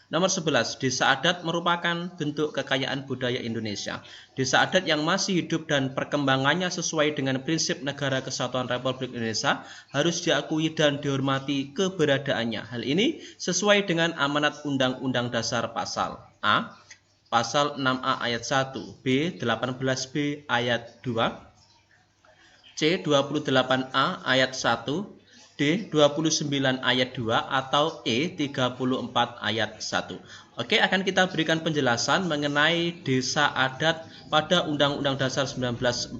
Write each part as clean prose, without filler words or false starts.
Nomor 11, desa adat merupakan bentuk kekayaan budaya Indonesia. Desa adat yang masih hidup dan perkembangannya sesuai dengan prinsip Negara Kesatuan Republik Indonesia harus diakui dan dihormati keberadaannya. Hal ini sesuai dengan amanat Undang-Undang Dasar Pasal A, Pasal 6A ayat 1, B 18B ayat 2, C 28A ayat 1, D 29 ayat 2 atau E 34 ayat 1. Oke, akan kita berikan penjelasan mengenai desa adat pada Undang-Undang Dasar 1945.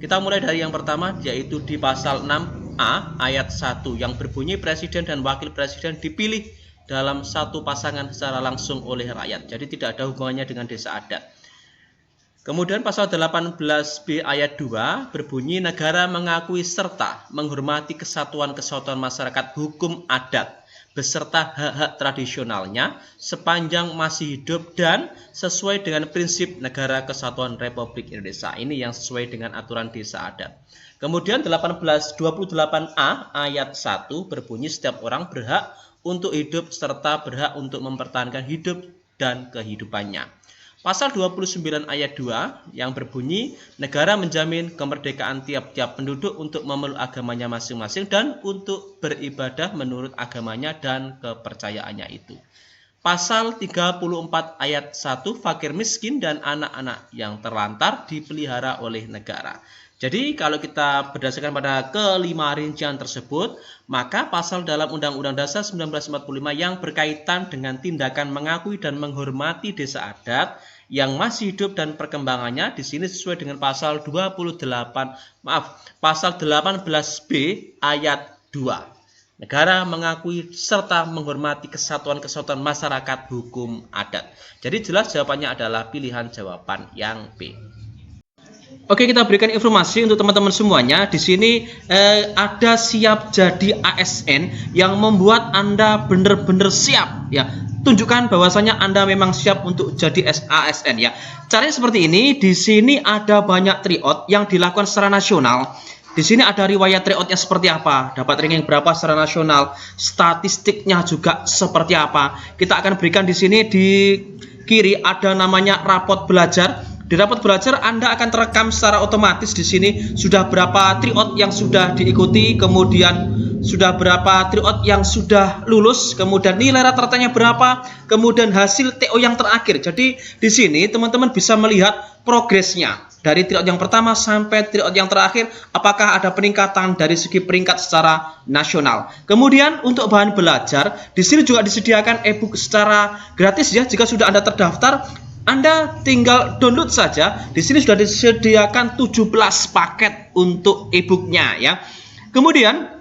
Kita mulai dari yang pertama, yaitu di pasal 6A ayat 1 yang berbunyi presiden dan wakil presiden dipilih dalam satu pasangan secara langsung oleh rakyat. Jadi tidak ada hubungannya dengan desa adat. Kemudian pasal 18B ayat 2 berbunyi negara mengakui serta menghormati kesatuan-kesatuan masyarakat hukum adat beserta hak-hak tradisionalnya sepanjang masih hidup dan sesuai dengan prinsip Negara Kesatuan Republik Indonesia. Ini yang sesuai dengan aturan desa adat. Kemudian 1828A ayat 1 berbunyi setiap orang berhak untuk hidup serta berhak untuk mempertahankan hidup dan kehidupannya. Pasal 29 ayat 2 yang berbunyi negara menjamin kemerdekaan tiap-tiap penduduk untuk memeluk agamanya masing-masing dan untuk beribadah menurut agamanya dan kepercayaannya itu. Pasal 34 ayat 1 fakir miskin dan anak-anak yang terlantar dipelihara oleh negara. Jadi kalau kita berdasarkan pada kelima rincian tersebut, maka pasal dalam Undang-Undang Dasar 1945 yang berkaitan dengan tindakan mengakui dan menghormati desa adat yang masih hidup dan perkembangannya di sini sesuai dengan pasal 18B ayat 2. Negara mengakui serta menghormati kesatuan-kesatuan masyarakat hukum adat. Jadi jelas jawabannya adalah pilihan jawaban yang B. Oke, kita berikan informasi untuk teman-teman semuanya. Di sini ada siap jadi ASN yang membuat Anda benar-benar siap ya. Tunjukkan bahwasanya Anda memang siap untuk jadi ASN ya. Caranya seperti ini. Di sini ada banyak tryout yang dilakukan secara nasional. Di sini ada riwayat tryoutnya seperti apa, dapat ranking berapa secara nasional, statistiknya juga seperti apa. Kita akan berikan di sini di kiri ada namanya rapot belajar. Di rapot belajar Anda akan terekam secara otomatis di sini sudah berapa tryout yang sudah diikuti, kemudian sudah berapa tryout yang sudah lulus, kemudian nilai rata-ratanya berapa, kemudian hasil TO yang terakhir. Jadi di sini teman-teman bisa melihat progresnya dari tryout yang pertama sampai tryout yang terakhir, apakah ada peningkatan dari segi peringkat secara nasional. Kemudian untuk bahan belajar di sini juga disediakan e-book secara gratis ya. Jika sudah Anda terdaftar, Anda tinggal download saja. Di sini sudah disediakan 17 paket untuk e-booknya ya. Kemudian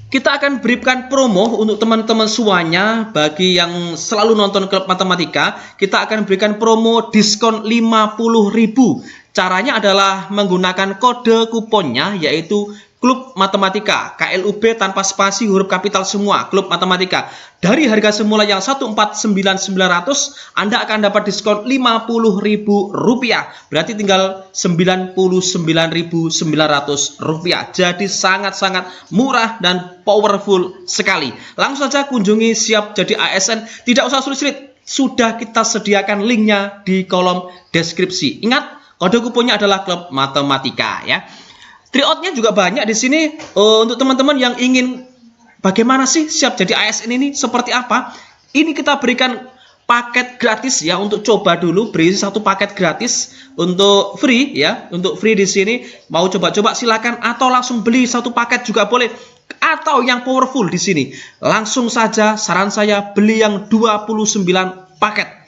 kita akan berikan promo untuk teman-teman semuanya. Bagi yang selalu nonton Klub Matematika, kita akan berikan promo diskon 50.000. Caranya adalah menggunakan kode kuponnya yaitu Klub Matematika, KLUB tanpa spasi huruf kapital semua, Klub Matematika. Dari harga semula yang 149.900, Anda akan dapat diskon Rp50.000. Berarti tinggal Rp99.900. Jadi sangat-sangat murah dan powerful sekali. Langsung saja kunjungi siap jadi ASN. Tidak usah sulit-sulit. Sudah kita sediakan linknya di kolom deskripsi. Ingat, kode kuponnya adalah Klub Matematika ya. Tryoutnya juga banyak di sini untuk teman-teman yang ingin bagaimana sih siap jadi ASN ini seperti apa. Ini kita berikan paket gratis ya untuk coba dulu, beri satu paket gratis untuk free ya, untuk free di sini. Mau coba-coba silakan atau langsung beli satu paket juga boleh. Atau yang powerful di sini, langsung saja saran saya beli yang 29 paket.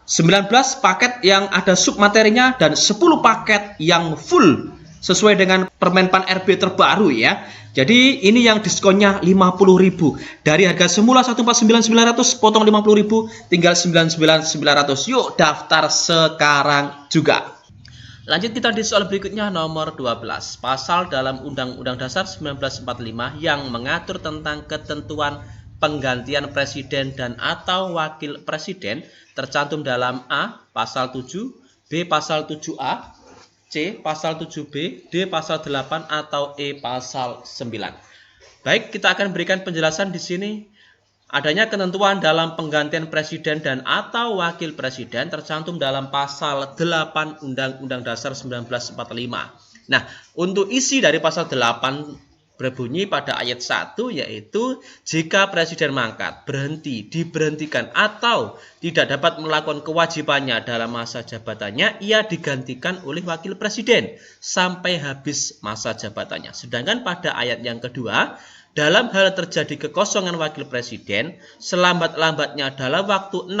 19 paket yang ada submaterinya dan 10 paket yang full sesuai dengan Permenpan RB terbaru ya. Jadi ini yang diskonnya 50.000. Dari harga semula 149.900 potong 50.000 tinggal 99.900. Yuk daftar sekarang juga. Lanjut kita di soal berikutnya nomor 12. Pasal dalam Undang-Undang Dasar 1945 yang mengatur tentang ketentuan penggantian presiden dan atau wakil presiden tercantum dalam A. Pasal 7, B. Pasal 7A, C. Pasal 7B, D. Pasal 8 atau E. Pasal 9. Baik, kita akan berikan penjelasan di sini. Adanya ketentuan dalam penggantian presiden dan atau wakil presiden tercantum dalam pasal 8 Undang-Undang Dasar 1945. Nah, untuk isi dari pasal 8 berbunyi pada ayat 1 yaitu jika presiden mangkat, berhenti, diberhentikan atau tidak dapat melakukan kewajibannya dalam masa jabatannya, ia digantikan oleh wakil presiden sampai habis masa jabatannya. Sedangkan pada ayat yang kedua, dalam hal terjadi kekosongan wakil presiden, selambat-lambatnya dalam waktu 60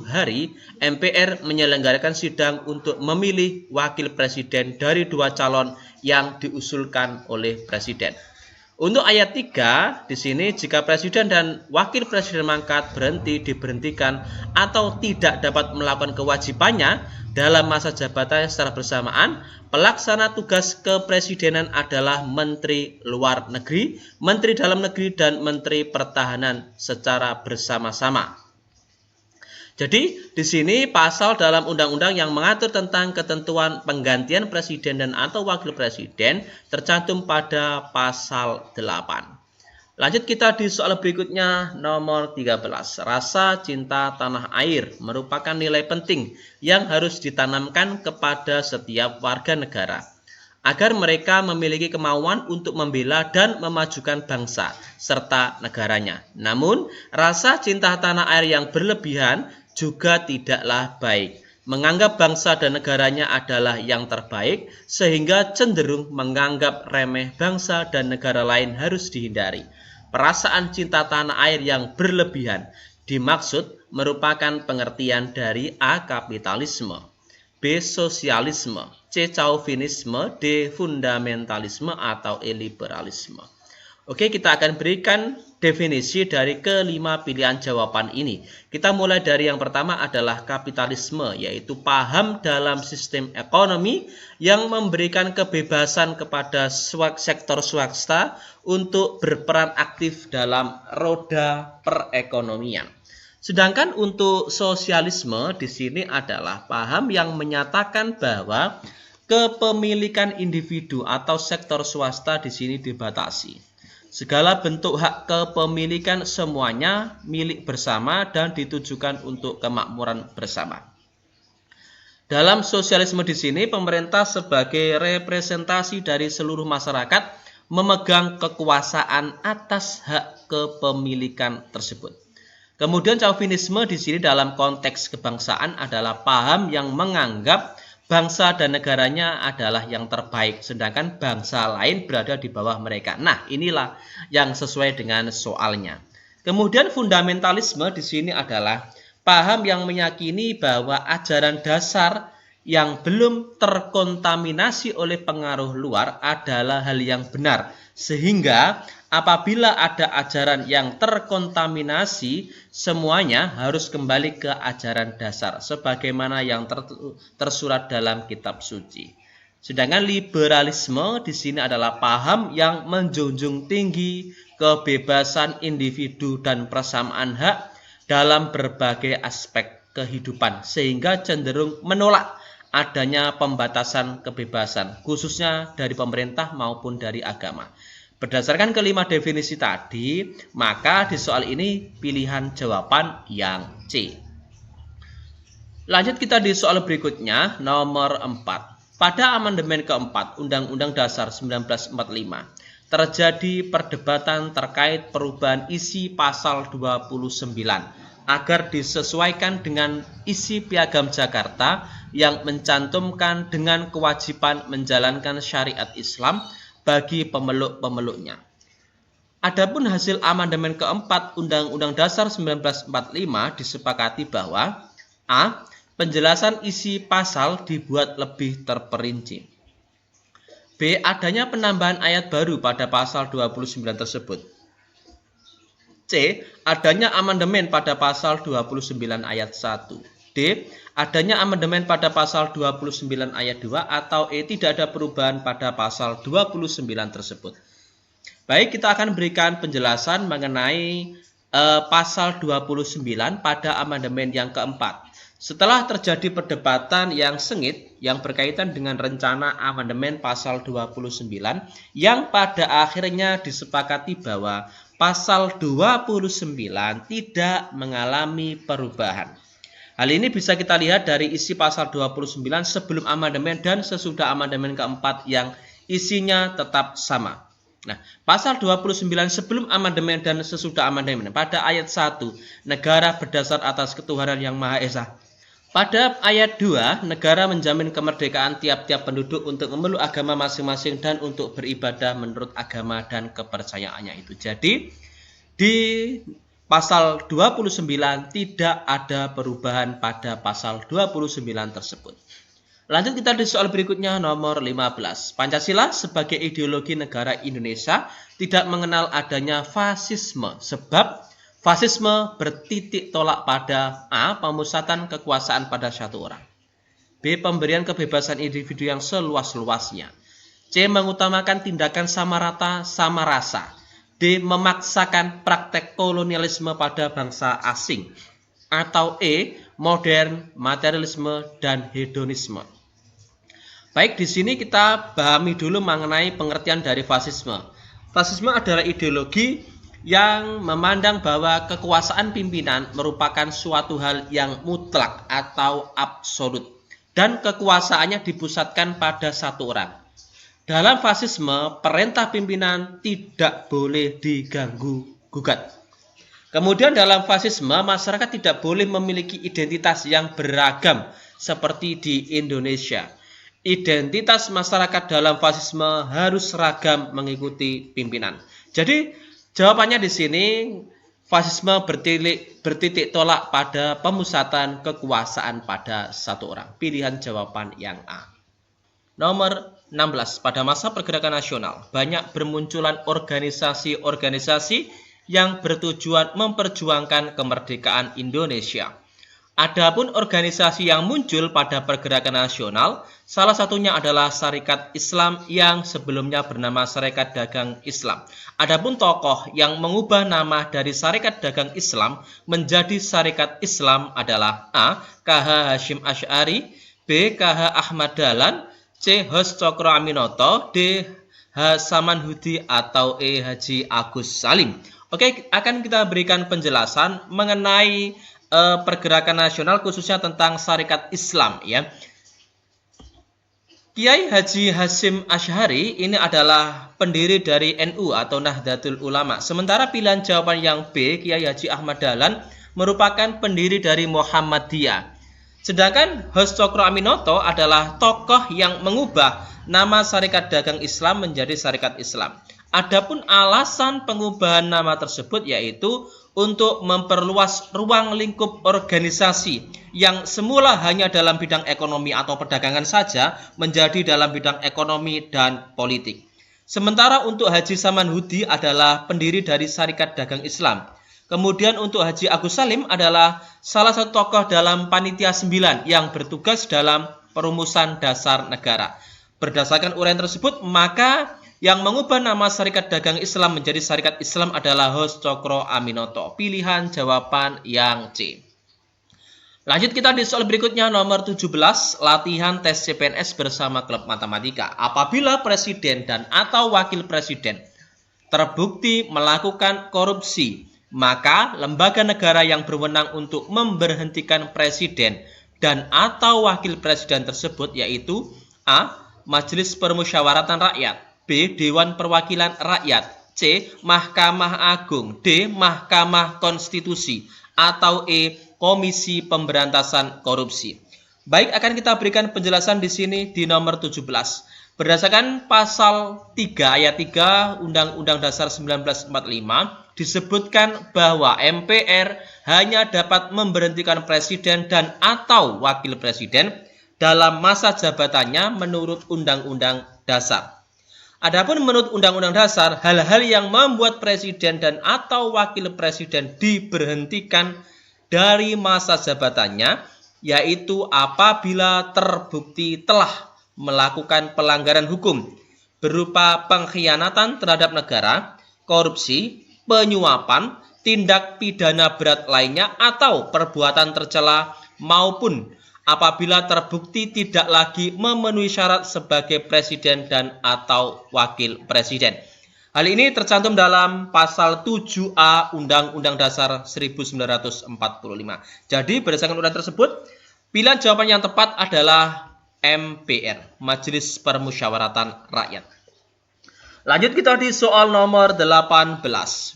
hari, MPR menyelenggarakan sidang untuk memilih wakil presiden dari 2 calon yang diusulkan oleh presiden. Untuk ayat 3, di sini jika presiden dan wakil presiden mangkat, berhenti, diberhentikan, atau tidak dapat melakukan kewajibannya dalam masa jabatannya secara bersamaan, pelaksana tugas kepresidenan adalah Menteri Luar Negeri, Menteri Dalam Negeri, dan Menteri Pertahanan secara bersama-sama. Jadi, di sini pasal dalam undang-undang yang mengatur tentang ketentuan penggantian presiden dan atau wakil presiden tercantum pada pasal 8. Lanjut kita di soal berikutnya nomor 13. Rasa cinta tanah air merupakan nilai penting yang harus ditanamkan kepada setiap warga negara agar mereka memiliki kemauan untuk membela dan memajukan bangsa serta negaranya. Namun, rasa cinta tanah air yang berlebihan juga tidaklah baik. Menganggap bangsa dan negaranya adalah yang terbaik, sehingga cenderung menganggap remeh bangsa dan negara lain harus dihindari. Perasaan cinta tanah air yang berlebihan dimaksud merupakan pengertian dari A. Kapitalisme, B. Sosialisme, C. Chauvinisme, D. Fundamentalisme atau E. Liberalisme. Oke, kita akan berikan definisi dari kelima pilihan jawaban ini. Kita mulai dari yang pertama adalah kapitalisme, yaitu paham dalam sistem ekonomi yang memberikan kebebasan kepada sektor swasta untuk berperan aktif dalam roda perekonomian. Sedangkan untuk sosialisme di sini adalah paham yang menyatakan bahwa kepemilikan individu atau sektor swasta di sini dibatasi. Segala bentuk hak kepemilikan semuanya milik bersama dan ditujukan untuk kemakmuran bersama. Dalam sosialisme di sini, pemerintah sebagai representasi dari seluruh masyarakat memegang kekuasaan atas hak kepemilikan tersebut. Kemudian Chauvinisme di sini dalam konteks kebangsaan adalah paham yang menganggap bangsa dan negaranya adalah yang terbaik, sedangkan bangsa lain berada di bawah mereka. Nah, inilah yang sesuai dengan soalnya. Kemudian fundamentalisme di sini adalah paham yang meyakini bahwa ajaran dasar yang belum terkontaminasi oleh pengaruh luar adalah hal yang benar, sehingga apabila ada ajaran yang terkontaminasi, semuanya harus kembali ke ajaran dasar sebagaimana yang tersurat dalam kitab suci. Sedangkan liberalisme di sini adalah paham yang menjunjung tinggi kebebasan individu dan persamaan hak dalam berbagai aspek kehidupan, sehingga cenderung menolak adanya pembatasan kebebasan, khususnya dari pemerintah maupun dari agama. Berdasarkan kelima definisi tadi, maka di soal ini pilihan jawaban yang C. Lanjut kita di soal berikutnya, nomor 4. Pada amandemen keempat Undang-Undang Dasar 1945, terjadi perdebatan terkait perubahan isi pasal 29 agar disesuaikan dengan isi Piagam Jakarta yang mencantumkan dengan kewajiban menjalankan syariat Islam bagi pemeluk-pemeluknya. Adapun hasil amandemen keempat Undang-Undang Dasar 1945 disepakati bahwa A. Penjelasan isi pasal dibuat lebih terperinci. B. Adanya penambahan ayat baru pada pasal 29 tersebut. C. Adanya amandemen pada pasal 29 ayat 1. D. Adanya amandemen pada pasal 29 ayat 2 atau E. Tidak ada perubahan pada pasal 29 tersebut. Baik, kita akan berikan penjelasan mengenai pasal 29 pada amandemen yang keempat. Setelah terjadi perdebatan yang sengit yang berkaitan dengan rencana amandemen pasal 29 yang pada akhirnya disepakati bahwa pasal 29 tidak mengalami perubahan. Hal ini bisa kita lihat dari isi pasal 29 sebelum amandemen dan sesudah amandemen keempat yang isinya tetap sama. Nah, pasal 29 sebelum amandemen dan sesudah amandemen pada ayat 1, negara berdasar atas ketuhanan yang Maha Esa. Pada ayat 2, negara menjamin kemerdekaan tiap-tiap penduduk untuk memeluk agama masing-masing dan untuk beribadah menurut agama dan kepercayaannya itu. Jadi, di pasal 29 tidak ada perubahan pada pasal 29 tersebut. Lanjut kita di soal berikutnya nomor 15. Pancasila sebagai ideologi negara Indonesia tidak mengenal adanya fasisme sebab fasisme bertitik tolak pada A. Pemusatan kekuasaan pada satu orang, B. Pemberian kebebasan individu yang seluas-luasnya, C. Mengutamakan tindakan sama rata sama rasa, D. Memaksakan praktek kolonialisme pada bangsa asing, atau E. Modern, materialisme, dan hedonisme. Baik, di sini kita pahami dulu mengenai pengertian dari fasisme. Fasisme adalah ideologi yang memandang bahwa kekuasaan pimpinan merupakan suatu hal yang mutlak atau absolut dan kekuasaannya dipusatkan pada satu orang. Dalam fasisme, perintah pimpinan tidak boleh diganggu-gugat. Kemudian dalam fasisme, masyarakat tidak boleh memiliki identitas yang beragam seperti di Indonesia. Identitas masyarakat dalam fasisme harus seragam mengikuti pimpinan. Jadi, jawabannya di sini fasisme bertitik tolak pada pemusatan kekuasaan pada satu orang. Pilihan jawaban yang A. Nomor 16. Pada masa pergerakan nasional, banyak bermunculan organisasi-organisasi yang bertujuan memperjuangkan kemerdekaan Indonesia. Adapun organisasi yang muncul pada pergerakan nasional, salah satunya adalah Sarekat Islam yang sebelumnya bernama Sarekat Dagang Islam. Adapun tokoh yang mengubah nama dari Sarekat Dagang Islam menjadi Sarekat Islam adalah A. K.H. Hasyim Asy'ari, B. K.H. Ahmad Dahlan, C. Hos Cokro Aminoto, D. H. Samanhudi, atau E. Haji Agus Salim. Oke, akan kita berikan penjelasan mengenai pergerakan nasional khususnya tentang Sarekat Islam ya. Kiai Haji Hasyim Asy'ari ini adalah pendiri dari NU atau Nahdlatul Ulama. Sementara pilihan jawaban yang B, Kiai Haji Ahmad Dahlan merupakan pendiri dari Muhammadiyah. Sedangkan Hos Cokro Aminoto adalah tokoh yang mengubah nama Sarekat Dagang Islam menjadi Sarekat Islam. Adapun alasan pengubahan nama tersebut yaitu untuk memperluas ruang lingkup organisasi yang semula hanya dalam bidang ekonomi atau perdagangan saja menjadi dalam bidang ekonomi dan politik. Sementara untuk Haji Samanhudi adalah pendiri dari Sarekat Dagang Islam. Kemudian untuk Haji Agus Salim adalah salah satu tokoh dalam Panitia 9 yang bertugas dalam perumusan dasar negara. Berdasarkan uraian tersebut, maka yang mengubah nama Sarekat Dagang Islam menjadi Sarekat Islam adalah Hos Cokro Aminoto. Pilihan jawaban yang C. Lanjut kita di soal berikutnya nomor 17. Latihan tes CPNS bersama klub matematika. Apabila presiden dan atau wakil presiden terbukti melakukan korupsi, maka lembaga negara yang berwenang untuk memberhentikan presiden dan atau wakil presiden tersebut yaitu A. Majelis Permusyawaratan Rakyat, B. Dewan Perwakilan Rakyat, C. Mahkamah Agung, D. Mahkamah Konstitusi, atau E. Komisi Pemberantasan Korupsi. Baik, akan kita berikan penjelasan di sini di nomor 17. Berdasarkan pasal 3 ayat 3 Undang-Undang Dasar 1945 disebutkan bahwa MPR hanya dapat memberhentikan presiden dan atau wakil presiden dalam masa jabatannya menurut Undang-Undang Dasar. Adapun menurut Undang-Undang Dasar, hal-hal yang membuat presiden dan atau wakil presiden diberhentikan dari masa jabatannya, yaitu apabila terbukti telah melakukan pelanggaran hukum berupa pengkhianatan terhadap negara, korupsi, penyuapan, tindak pidana berat lainnya, atau perbuatan tercela, maupun apabila terbukti tidak lagi memenuhi syarat sebagai presiden dan atau wakil presiden. Hal ini tercantum dalam pasal 7A Undang-Undang Dasar 1945. Jadi berdasarkan undang tersebut, pilihan jawaban yang tepat adalah MPR, Majelis Permusyawaratan Rakyat. Lanjut kita di soal nomor 18.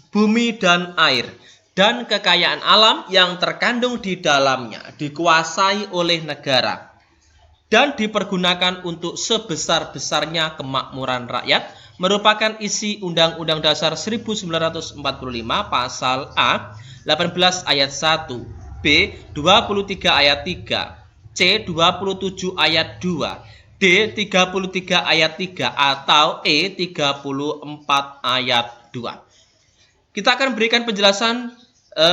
Bumi dan air dan kekayaan alam yang terkandung di dalamnya dikuasai oleh negara dan dipergunakan untuk sebesar-besarnya kemakmuran rakyat merupakan isi Undang-Undang Dasar 1945 pasal A 18 ayat 1, B 23 ayat 3, C 27 ayat 2, D 33 ayat 3 atau E 34 ayat 2. Kita akan berikan penjelasan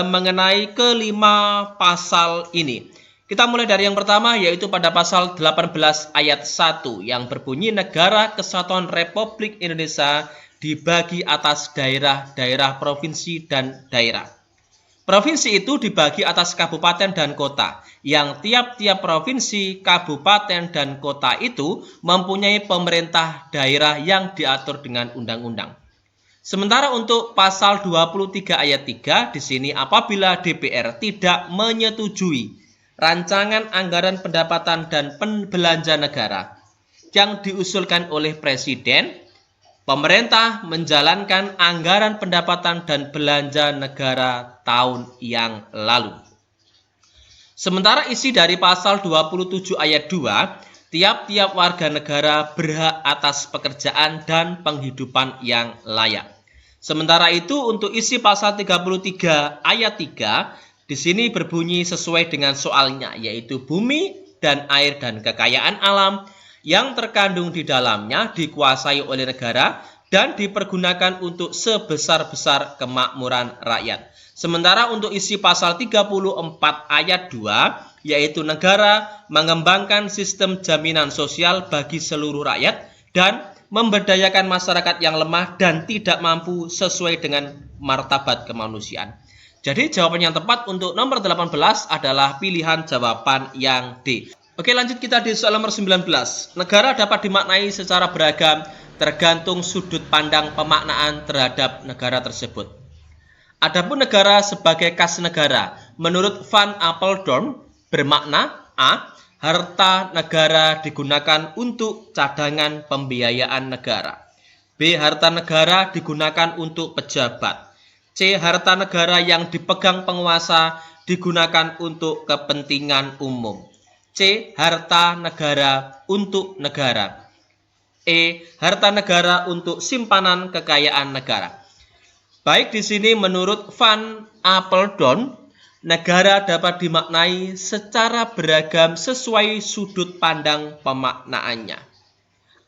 mengenai kelima pasal ini. Kita mulai dari yang pertama, yaitu pada pasal 18 ayat 1 yang berbunyi Negara Kesatuan Republik Indonesia dibagi atas daerah-daerah provinsi dan daerah. Provinsi itu dibagi atas kabupaten dan kota, yang tiap-tiap provinsi, kabupaten, dan kota itu mempunyai pemerintah daerah yang diatur dengan undang-undang. Sementara untuk pasal 23 ayat 3 di sini apabila DPR tidak menyetujui rancangan anggaran pendapatan dan belanja negara yang diusulkan oleh Presiden, pemerintah menjalankan anggaran pendapatan dan belanja negara tahun yang lalu. Sementara isi dari pasal 27 ayat 2, tiap-tiap warga negara berhak atas pekerjaan dan penghidupan yang layak. Sementara itu untuk isi pasal 33 ayat 3, di sini berbunyi sesuai dengan soalnya, yaitu bumi dan air dan kekayaan alam yang terkandung di dalamnya dikuasai oleh negara dan dipergunakan untuk sebesar-besar kemakmuran rakyat. Sementara untuk isi pasal 34 ayat 2, yaitu negara mengembangkan sistem jaminan sosial bagi seluruh rakyat dan memberdayakan masyarakat yang lemah dan tidak mampu sesuai dengan martabat kemanusiaan. Jadi jawaban yang tepat untuk nomor 18 adalah pilihan jawaban yang D. Oke, lanjut kita di soal nomor 19. Negara dapat dimaknai secara beragam tergantung sudut pandang pemaknaan terhadap negara tersebut. Adapun negara sebagai kas negara, menurut Van Apeldoorn bermakna A. Harta negara digunakan untuk cadangan pembiayaan negara. B. Harta negara digunakan untuk pejabat. C. Harta negara yang dipegang penguasa digunakan untuk kepentingan umum. C. Harta negara untuk negara. E. Harta negara untuk simpanan kekayaan negara. Baik, di sini menurut Van Apeldoorn, negara dapat dimaknai secara beragam sesuai sudut pandang pemaknaannya.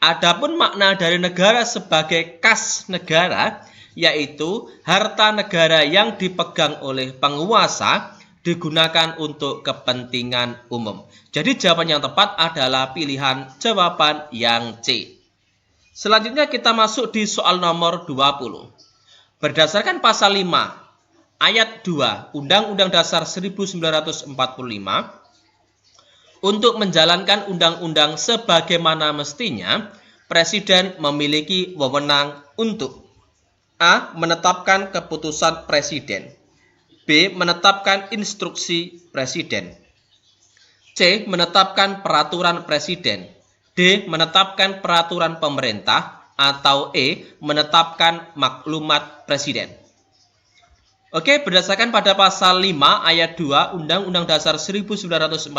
Adapun makna dari negara sebagai kas negara, yaitu harta negara yang dipegang oleh penguasa digunakan untuk kepentingan umum. Jadi jawaban yang tepat adalah pilihan jawaban yang C. Selanjutnya kita masuk di soal nomor 20. Berdasarkan pasal 5 ayat 2 Undang-Undang Dasar 1945, untuk menjalankan undang-undang sebagaimana mestinya, Presiden memiliki wewenang untuk A. Menetapkan keputusan Presiden. B. Menetapkan instruksi Presiden. C. Menetapkan peraturan Presiden. D. Menetapkan peraturan pemerintah. Atau E. Menetapkan maklumat Presiden. Oke, berdasarkan pada pasal 5 ayat 2 Undang-Undang Dasar 1945,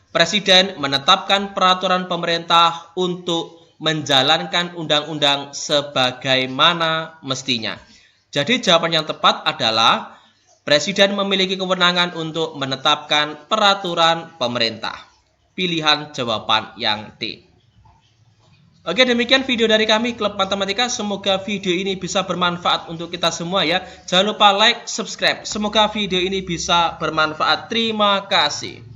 Presiden menetapkan peraturan pemerintah untuk menjalankan undang-undang sebagaimana mestinya. Jadi jawaban yang tepat adalah Presiden memiliki kewenangan untuk menetapkan peraturan pemerintah. Pilihan jawaban yang D. Oke, demikian video dari kami Klub Matematika. Semoga video ini bisa bermanfaat untuk kita semua ya. Jangan lupa like, subscribe. Semoga video ini bisa bermanfaat. Terima kasih.